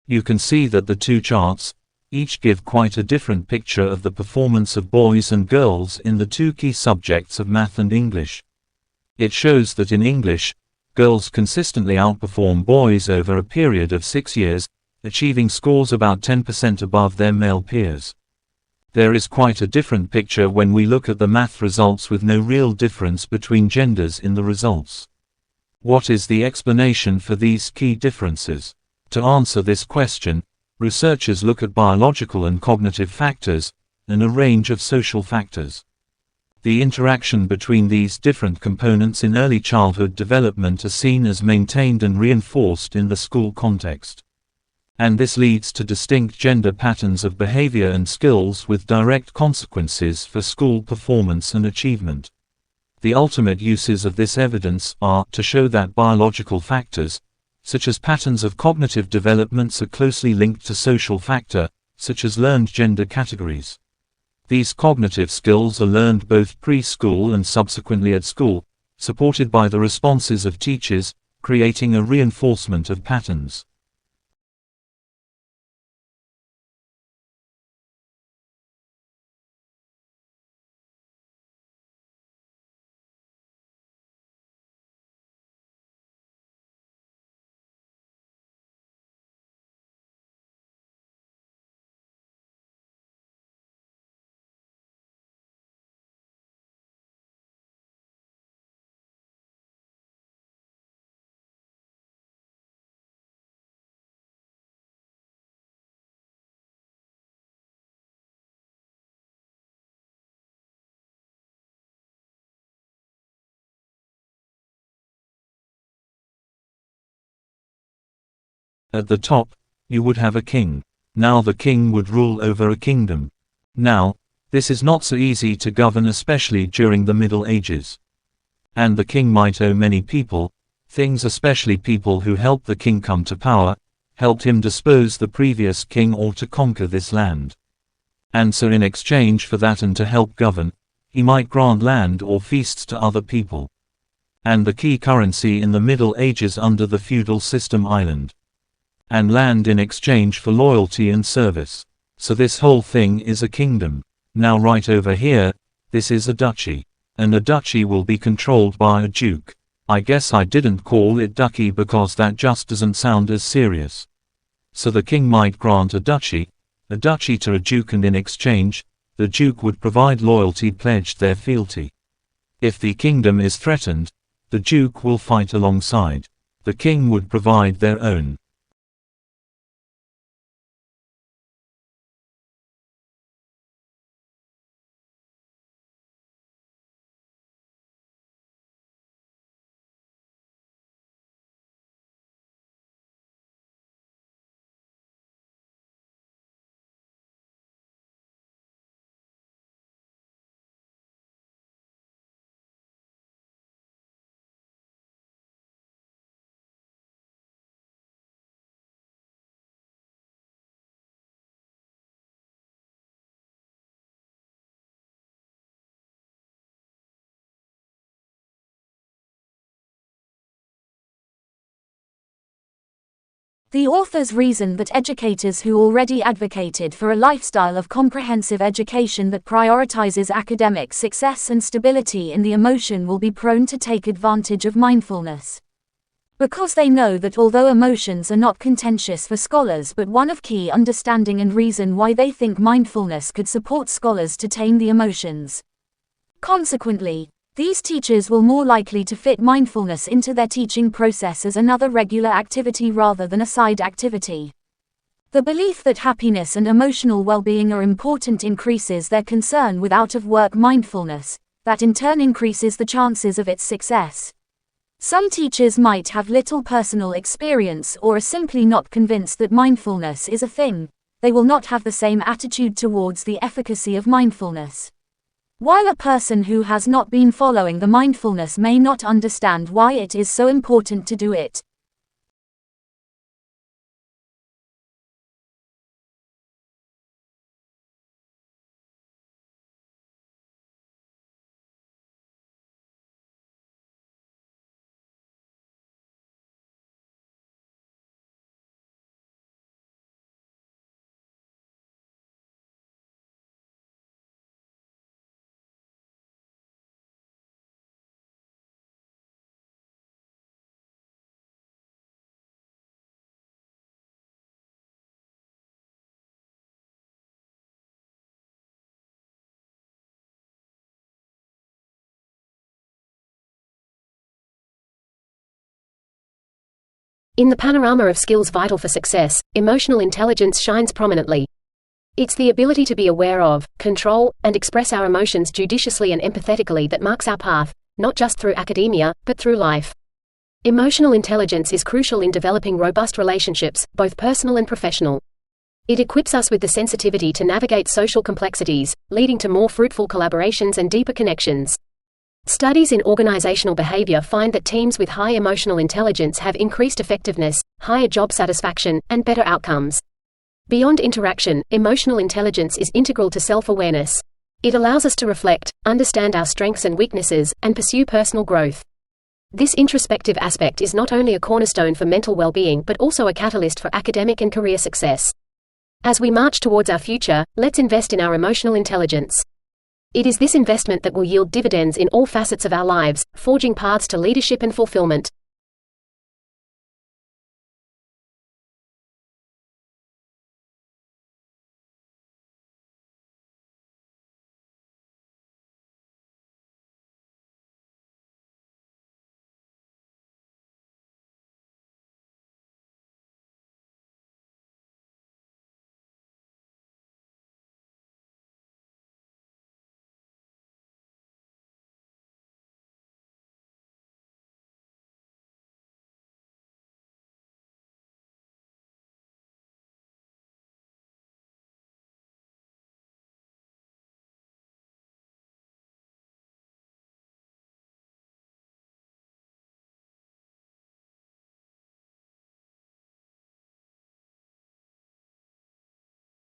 You can see that the two charts each give quite a different picture of the performance of boys and girls in the two key subjects of math and English. It shows that in English, girls consistently outperform boys over a period of 6 years, achieving scores about 10% above their male peers. There is quite a different picture when we look at the math results with no real difference between genders in the results. What is the explanation for these key differences? To answer this question, researchers look at biological and cognitive factors, and a range of social factors. The interaction between these different components in early childhood development are seen as maintained and reinforced in the school context. And this leads to distinct gender patterns of behavior and skills with direct consequences for school performance and achievement. The ultimate uses of this evidence are to show that biological factors, such as patterns of cognitive developments, are closely linked to social factor, such as learned gender categories. These cognitive skills are learned both preschool and subsequently at school, supported by the responses of teachers, creating a reinforcement of patterns. At the top, you would have a king. Now the king would rule over a kingdom. Now, this is not so easy to govern, especially during the Middle Ages. And the king might owe many people, things, especially people who helped the king come to power, helped him depose the previous king or to conquer this land. And so in exchange for that and to help govern, he might grant land or feasts to other people. And the key currency in the Middle Ages under the feudal system, island. And land in exchange for loyalty and service. So this whole thing is a kingdom. Now right over here, this is a duchy. And a duchy will be controlled by a duke. I guess I didn't call it duchy because that just doesn't sound as serious. So the king might grant a duchy to a duke, and in exchange, the duke would provide loyalty pledged their fealty. If the kingdom is threatened, the duke will fight alongside. The king would provide their own. The authors reason that educators who already advocated for a lifestyle of comprehensive education that prioritizes academic success and stability in the emotion will be prone to take advantage of mindfulness. Because they know that although emotions are not contentious for scholars but one of key understanding and reason why they think mindfulness could support scholars to tame the emotions. Consequently, these teachers will more likely to fit mindfulness into their teaching process as another regular activity rather than a side activity. The belief that happiness and emotional well-being are important increases their concern with out-of-work mindfulness, that in turn increases the chances of its success. Some teachers might have little personal experience or are simply not convinced that mindfulness is a thing. They will not have the same attitude towards the efficacy of mindfulness. While a person who has not been following the mindfulness may not understand why it is so important to do it, In the panorama of skills vital for success, emotional intelligence shines prominently. It's the ability to be aware of, control, and express our emotions judiciously and empathetically that marks our path, not just through academia, but through life. Emotional intelligence is crucial in developing robust relationships, both personal and professional. It equips us with the sensitivity to navigate social complexities, leading to more fruitful collaborations and deeper connections. Studies in organizational behavior find that teams with high emotional intelligence have increased effectiveness, higher job satisfaction, and better outcomes. Beyond interaction, emotional intelligence is integral to self-awareness. It allows us to reflect, understand our strengths and weaknesses, and pursue personal growth. This introspective aspect is not only a cornerstone for mental well-being but also a catalyst for academic and career success. As we march towards our future, let's invest in our emotional intelligence. It is this investment that will yield dividends in all facets of our lives, forging paths to leadership and fulfillment.